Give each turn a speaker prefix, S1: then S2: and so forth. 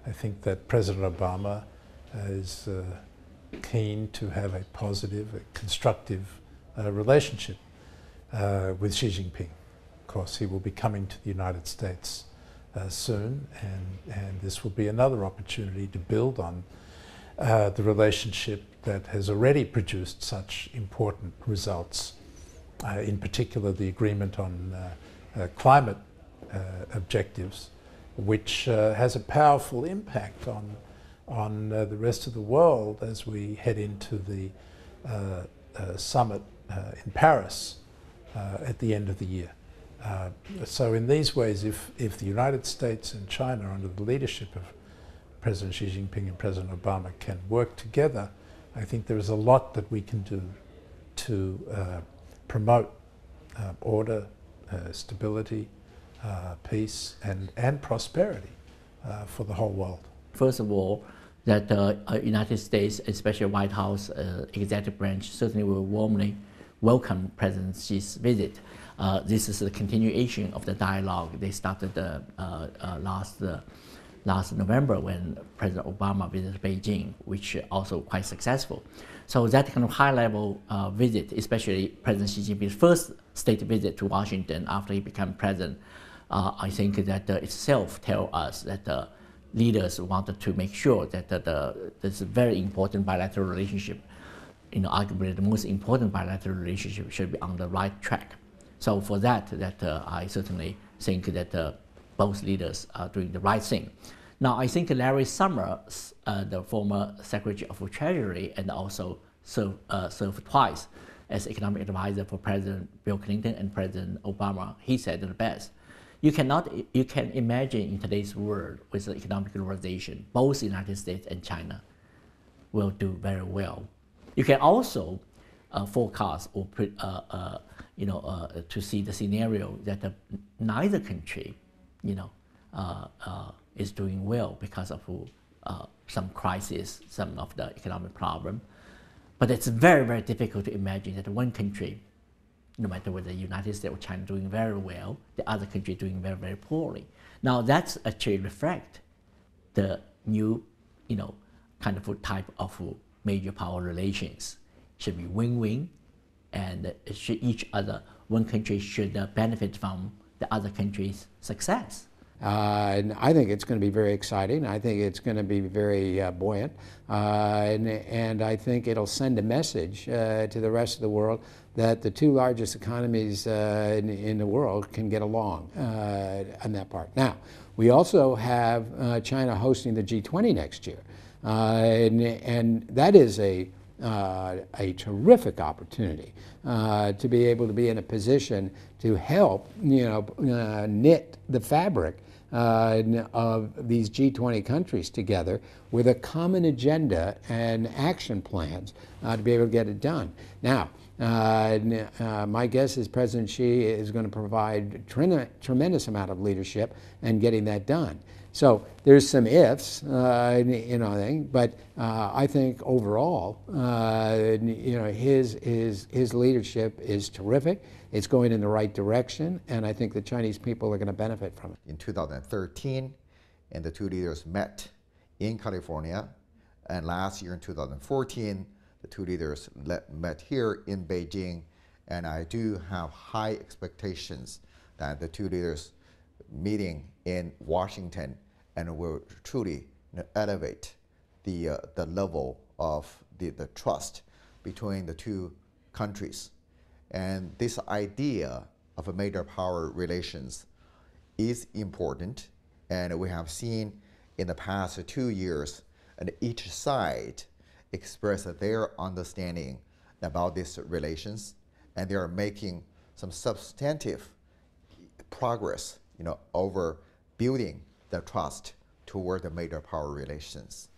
S1: I think that President Obama is keen to have a positive, a constructive relationship with Xi Jinping. Of course, he will be coming to the United States soon, and this will be another opportunity to build on the relationship that has already produced such important results, in particular the agreement on climate objectives, which has a powerful impact on the rest of the world as we head into the summit in Paris at the end of the year. So in these ways, if the United States and China, under the leadership of President Xi Jinping and President Obama, can work together, I think there is a lot that we can do to promote order, stability, peace, and prosperity for the whole world.
S2: First of all, that the United States, especially White House executive branch, certainly will warmly welcome President Xi's visit. This is a continuation of the dialogue they started last November when President Obama visited Beijing, which also quite successful. So that kind of high-level visit, especially President Xi Jinping's first state visit to Washington after he became president, I think that itself tells us that the leaders wanted to make sure that this very important bilateral relationship, arguably the most important bilateral relationship, should be on the right track. So for that, I certainly think that both leaders are doing the right thing. Now, I think Larry Summers, the former Secretary of Treasury, and also served twice as economic advisor for President Bill Clinton and President Obama, he said it best. You can imagine in today's world with the economic globalization, both the United States and China will do very well. You can also forecast or to see the scenario that neither country, is doing well because of some crisis, some of the economic problem. But it's very, very difficult to imagine that one country, no matter whether the United States or China, doing very well, the other country doing very, very poorly. Now that's actually reflect the new, kind of type of major power relations. Should be win-win, and one country should benefit from the other country's success.
S3: And I think it's going to be very exciting. I think it's going to be very buoyant. And I think it'll send a message to the rest of the world that the two largest economies in the world can get along on that part. Now, we also have China hosting the G20 next year. And that is a terrific opportunity to be able to be in a position to help, knit the fabric of these G20 countries together with a common agenda and action plans to be able to get it done. Now, my guess is President Xi is going to provide tremendous amount of leadership in getting that done. So there's some ifs, but I think overall, his leadership is terrific. It's going in the right direction, and I think the Chinese people are going to benefit from it.
S4: In 2013, and the two leaders met in California, and last year in 2014, the two leaders met here in Beijing, and I do have high expectations that the two leaders meeting in Washington and will truly elevate the level of the trust between the two countries. And this idea of a major power relations is important, and we have seen in the past 2 years, and each side express their understanding about these relations, and they are making some substantive progress, over building the trust toward the major power relations.